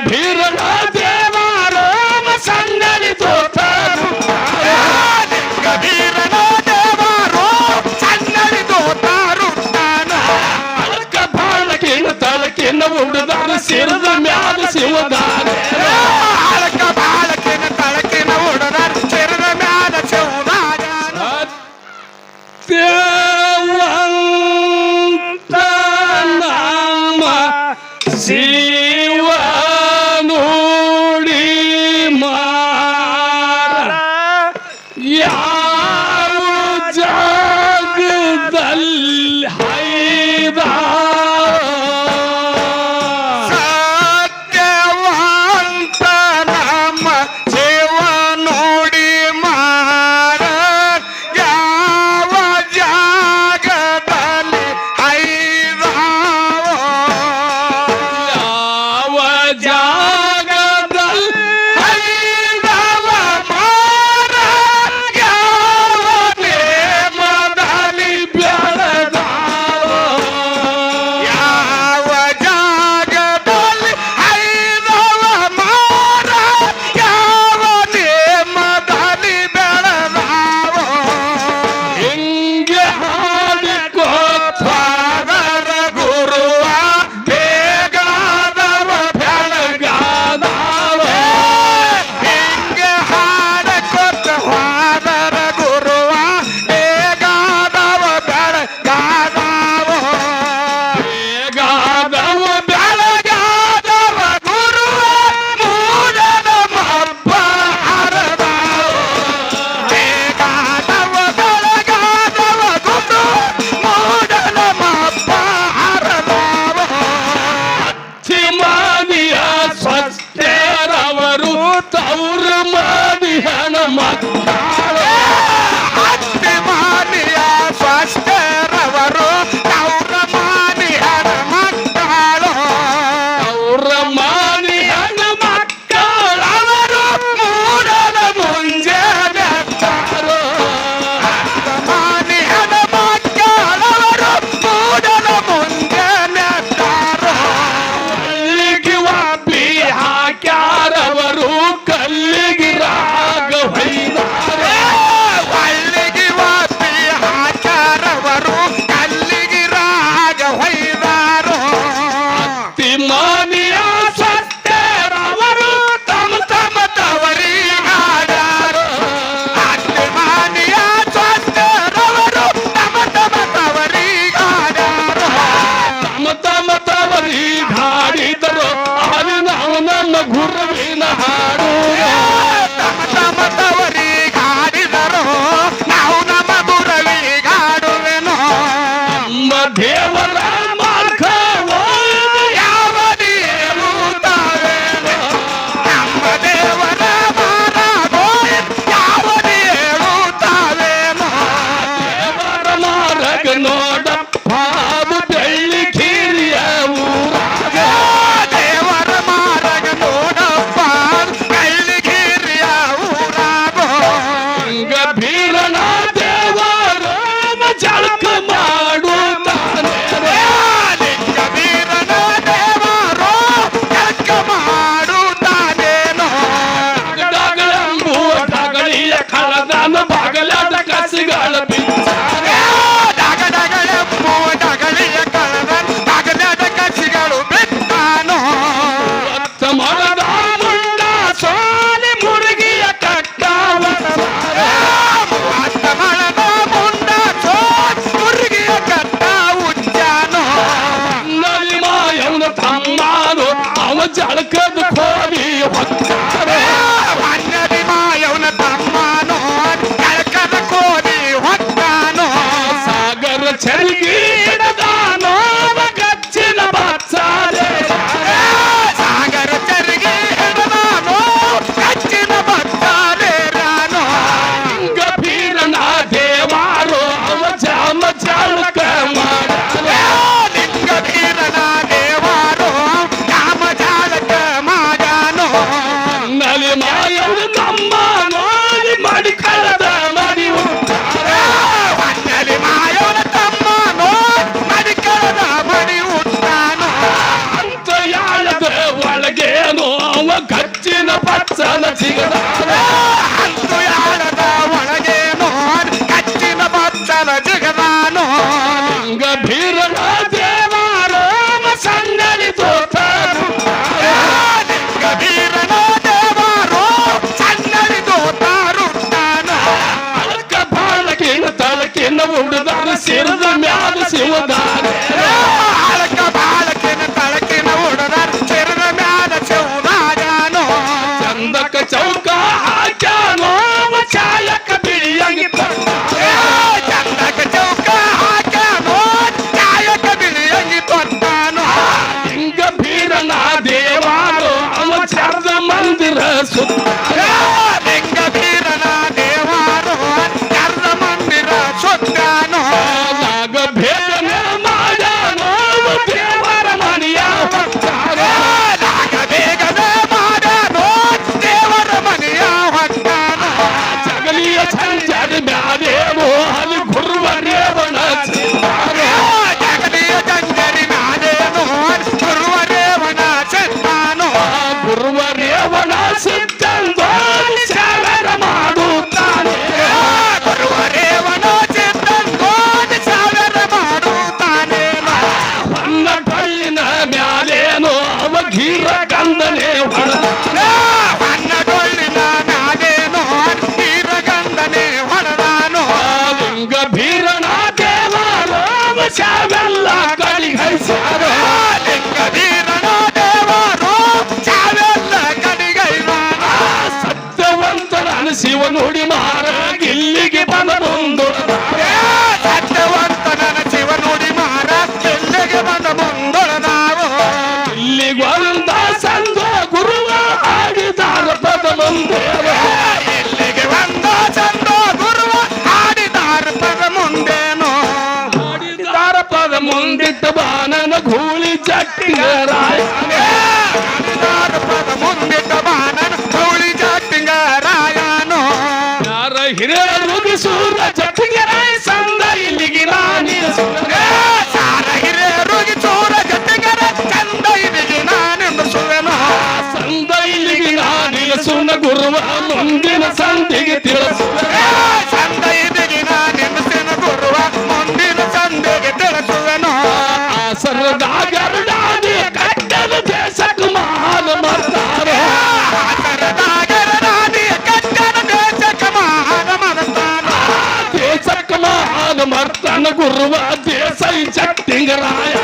ಭೀರಣ ದೇವಾರೋ ಸಂಗಡಿ ತೋತಾರು ಲಿಂಗ ಭೀರಣ ದೇವಾರೋ ಸಂಗಡಿ ತೋತಾರು ಅಳಕ ಬಾಳಕಿನ ತಳಕಿನ ಉಡದಾರ ಸಿರದ ಮ್ಯಾಲ ಶಿವದಾರ ಅಳಕ ಬಾಳಕಿನ ತಳಕಿನ ಉಡದಾರ ಸಿರದ ಮ್ಯಾಲ ಶಿವದಾರ ದೇವಂತ ನಾಮ ಶಿವ ನುಡಿ ಮಾರ ಯಾವ ಜಾಗದಲ್ಲಿ ಹೈದ ಸತ್ಯವಂತ ನಮ್ಮ ಶಿವ ನೋಡಿ ಮಾರ ಯಾವ ಜಾಗದಲ್ಲಿ ಐದಾವ ಯಾವ ಜಾಗದಲ್ಲಿ ಐದಾವ ಮಾರ ಯಾವ ನೇಮದಲ್ಲಿ ಬೆಳೆದಾವ ಯಾವ ಜಾಗದಲ್ಲಿ ಐದವ ಮಾರ ಯಾವ ನೇಮದಲ್ಲಿ ಬೆಳೆದಾವ ಹಿಂಗೆ ಹಾಡಿಕೋತ್ವಾದರ ಗುರುವ ಬೇಗಾದವ ಬೆಳಗಾದವ ಹಿಂಗೆ ಹಾಡಕೊತ್ತ ಹೋದರ ಗುರುವ ಬೇಗಾದವ ಬೆಳಗಾದವ ಬೇಗಾದವ ಬೆಳಗಾದವ ಗುರುವ ಮೂಡದ ಮಬ್ಬ ಹರದಾವ ಬೇಗಾದವ ಬೆಳಗಾದವ ಗುರು ಮೂಡದ ಮಬ್ಬ ಹರದಾವ ಚಿಮಾನಿಯ ಸ್ವಸ್ಥರವರು ತೌರ ಮಾದಿಹನ ಮಕ್ಕಳ ಅತ್ತಿ ಮಾನಿಯ ಸ್ವಸ್ಥರವರು ತೌರ ಮಾನಿಯರ ಮಕ್ಕಳು ತೌರ ಮಾದಿಹನ ಮಕ್ಕಳವರು ಮೂಡದ ಮುಂಜಾನೆ ಮಕ್ಕಳು ಮಾನಿಯರ ಮಕ್ಕಳವರು ಮೂಡದ ಮುಂಜಾನೆ ಕಲ್ಲಿಗೆ ವಾಪಿ ಹಾಕ್ಯಾರವರು ಕಲ್ಲಿಗೆ ರಾಗ ಹೊಯ್ದಾರೆ ಒಳ್ಳಿಗೆ ವಾಪಿ ಹಾಚಾರವರು ಕಲ್ಲಿಗೆ ರಾಗ ಹೊಯ್ದಾರು ತಿಮಾನಿಯ ಸ್ವಸ್ಥರವರು ತಮ್ಮ ತಮ್ಮ ತವರಿಗಾಡಾರು ಅತ್ತಿಮಾನಿಯ ಸ್ವಸ್ಥರವರು ತಮ್ಮ ತಮ್ಮ ತವರಿಗಾಡಾರು ತಮ್ಮ ತಮ್ಮ ತವರಿಗಾಡಿದರು ಅಲ್ಲಿ ನಾವು ನಮ್ಮ ಗುರುವಿನ ಹಾಡು ತಮ್ಮ ತಮ್ಮ ತವರಿಗಾಡಿದರು ನಾವು ನಮ್ಮ ಗುರವಿಗಾಡುವೆನು ನಮ್ಮ ದೇವರ ಮಾರ್ಗವೋ ಯಾವ ಹೇಳುತ್ತಾವೇನು ನಮ್ಮ ದೇವರ ಮಾರಾಗೋ ಯಾವ ಹೇಳುತ್ತಾವೇನು ದೇವರ ಮಾರ್ಗ ನೋಡ ಬಾಬು ಬೆಳ್ಳಿ ಕಿರಿಯ ಊರಾಗ ದೇವರ ಮಾರಗ ನೋಡಪ್ಪ ಕಳ್ಳಿಗಿರಿಯ ಊರಾಗೋ ಹಿಂಗ ಭೀರಣ ದೇವರು ಜಳಕ ಮಾಡುತ್ತಾನೆ ಲಿಂಗ ವೀರನ ದೇವರು ಕೆಲಸ ಮಾಡುತ್ತಾನೇನೋ ಡಗಳೆಂಬುವ ಡಗಳಿಯ ಕಳದನ ಬಗಲದ ಕಸಿಗಳ ಬಿಚ್ಚಾರೆ ಡಗಡಗಳೆಂಬು ಡಗಳಿಯ ಕಳದನ್ ಡಗಲದ ಕಸಿಗಳು ಬಿತ್ತಾನೋ ಒತ್ತ ಮರದ ಮುಂಡ ಸೋಲಿ ಮುರುಗಿಯ ಕಟ್ಟಾವಸಾರೆ ಅತ್ತ ಮಳದ ಮುಂಡ ಮುರುಗಿಯ ಕಟ್ಟ ಉಜ್ಜಾನೋ ನಲಿ ಮಾಯವನ ತಮ್ಮಾನು ಅವ ಜಳಕದ ಕೋರಿ ಹೊತ್ತಾರೆ ಮನ್ನದಿ ಮಾಯವನ ತಮ್ಮನೋ ಕಳಕದ ಕೋರಿ ಹೊತ್ತಾನೋ ಸಾಗರ ಚರಿಗೆ ಹಿಡದಾನೋ ಗಚ್ಚಿನ ಬಚ್ಚಾರೆ ಸಾಗರ ಚರಿಗೆ ಹಿಡದಾನೋ ಕಚ್ಚಿನ ಬತ್ತಾಲೆ ರಾನೋ ಹಿಂಗ ಭೀರಣ ದೇವಾರು ಅವ ಜಾಮ ಜಳಕ ಮಾಡಾರೆ ಲಿಂಗ ವೀರನ ದೇವಾರೋ ಕಾಮ ಜಾಲಕ ಬಚ್ಚಲ ಜಿಗದಾನ ಅಂತು ಯಾಳದ ಒಳಗೇನೋ ಕಚ್ಚಿನ ಬಚ್ಚಲ ಜಿಗದಾನೋ ಲಿಂಗ ಭೀರನ ದೇವಾರೋ ಸಂಗಡಿ ತೋತಾರು ಕಬೀರನ ದೇವಾರೋ ಸಣ್ಣಡಿ ದೋತಾರುತ್ತಾನೋ ಅಳಕ ಬಾಳಕಿನ ತಳಕಿನ ಉಡದಾನ ಸಿರದ ಮ್ಯಾಲ ಶಿವದಾನ ಅಳಕ ಬಾಳಕಿನ ತಳಕಿನ ಉಡದ ಚಿರದ ಮ್ಯಾಲ ಶಿವದಾನೋ ಚಂದಕ ಚೌಕ ಹಾಕ್ಯಾನೋ ಚಾಯಕ ಬಿಳಿಯಂಗಿ ಚಂದಕ ಚೌಕ ಹಾಕ್ಯಾನೋ ಚಾಯಕ ಬಿಳಿಯಂಗಿ ತೊಟ್ಟಾನೋ ಲಿಂಗ ಭೀರನ ದೇವಾರೋ ಅವ ಚರ್ದ ಮಂದಿರ ಸುತ್ತ ಲಿಂಗ ಬೀರನ ದೇವಾರೋ ಕರ್ದ ಮಂದಿರ ಸುತ್ತಾನೋ ನಾಗ ಭೇದನ ಮಾಡ್ಯಾನೋ ದೇವರ ಮನೆಯ ಹೊತ್ತಾರ ನಾಗ ಬೇಗದ ಮಾಡಾನೋ ದೇವರ ಮನೆಯ ಹೊತ್ತಾನೋ ಜಗಲಿಯ ಸಂಚಾರ ಮ್ಯಾದೇವೋ ಅಲ್ಲಿ ಗುರುವರೇವನ ಚಿತ್ತಾರ ಜಗಲಿಯ ಜಂಜರಿ ನಾನೇನೋ ಗುರುವರೇವನ ಚಿತ್ತಾನೋ ಗುರುವರೇವನ ಸಿದ್ಧಂದೋ ಸಾವಿರ ಮಾಡುತ್ತಾನೆ ಗುರುವರೇವನ ಚಿತ್ತಂಗೋ ಸಾವಿರ ಮಾಡುತ್ತಾನೇನೋ ಹೊನ್ನ ಕಳ್ಳಿನ ಮ್ಯಾಲೇನೋ ಅವ ಗೀರ ಕಂದನೆ ಹೊಡೆದ ಬಣ್ಣಗೊಳ್ಳಿನ ನಾನೇನೋ ಹೀರಗಂಧನೆ ಹೊಡೆದಾನೋ ಲಿಂಗ ಭೀರನ ದೇವಾರೋ ಶಾವೆಲ್ಲ ಕಳಿಗೈಸಾರ ಲಿಂಗ ಬೀರನ ದೇವರು ಚಾವೆಲ್ಲ ಕಡಿಗೈವಾನೋ ಸತ್ಯವಂತನ ಶಿವ ನುಡಿ ಮಾರ ಇಲ್ಲಿಗೆ ಬಂದ ಮುಂದು ಸತ್ಯವಂತನ ಶಿವ ನುಡಿ ಮಾರ ಎಲ್ಲಿಗೆ ಬಂದ ಮುಂದೊಳದಾವು ಇಲ್ಲಿಗೊಂದ ಸಂದ ಗುರುವ ಹಾಡಿದಾರ ಪದ ಮುಂದೆ ಎಲ್ಲಿಗೆ ಬಂದ ಚಂದ ಗುರುವ ಹಾಡಿದಾರ ಪದ ಮುಂದೇನೋ ಹಾಡಿದಾರ ಪದ ಮುಂದಿಟ್ಟ ಬಾನನ ಗೂಳಿ ಜಟ್ಟಿಗರಾಯ ಹಾಡಿದಾರ ಪದ ಮುಂದಿಟ್ಟ ಬಾನನ ಗೌಳಿ ಜಾತಿಂಗ ರಾಯನೋ ಯಾರ ಹಿರಿಯರು ಸೂರ ಜಟ್ಟಿಗರಾಯ ಸಂದ ಇಲ್ಲಿಗೆ ರಾಣಿ ಸಾರ ಹಿರಿಯರುಗಿ ಚೋರ ಜೊತೆಗರ ಚಂದ ಇದಿಗೆ ನಾನೆಂದು ಸುವೆನೋ ಸಂದ ಇಲ್ಲಿಗೆ ರಾಣಿ ಸುನ ಗುರುವ ಮುಂದಿನ ಸಂಧಿಗೆ ತಿಳಿಸುವ ಚಂದ ಇದಿಗೆ ನಾನೆಂದು ಗುರುವ ಮುಂದಿನ ಸಂದೆಗೆ ತಿಳಿಸುವೆನೋ ಆಸರದಾಗರುಡಾದಿ ಕಟ್ಟದ ದೇಶಕ್ಕೆ ಮಹಾನ ಮಾಡ್ತಾರ ಆಸರದಾಗರ ರಾಣಿಯ ಕಟ್ಟಡ ದೇಶಕ್ಕೆ ಮಹಾನ ಮನಸ್ತಾನ ದೇಶಕ್ಕೆ ಮಹಾನ ಮಾಡ್ತಾನ ಗುರುವ ದೇಶ ಜಟ್ಟಿಂಗರಾಯ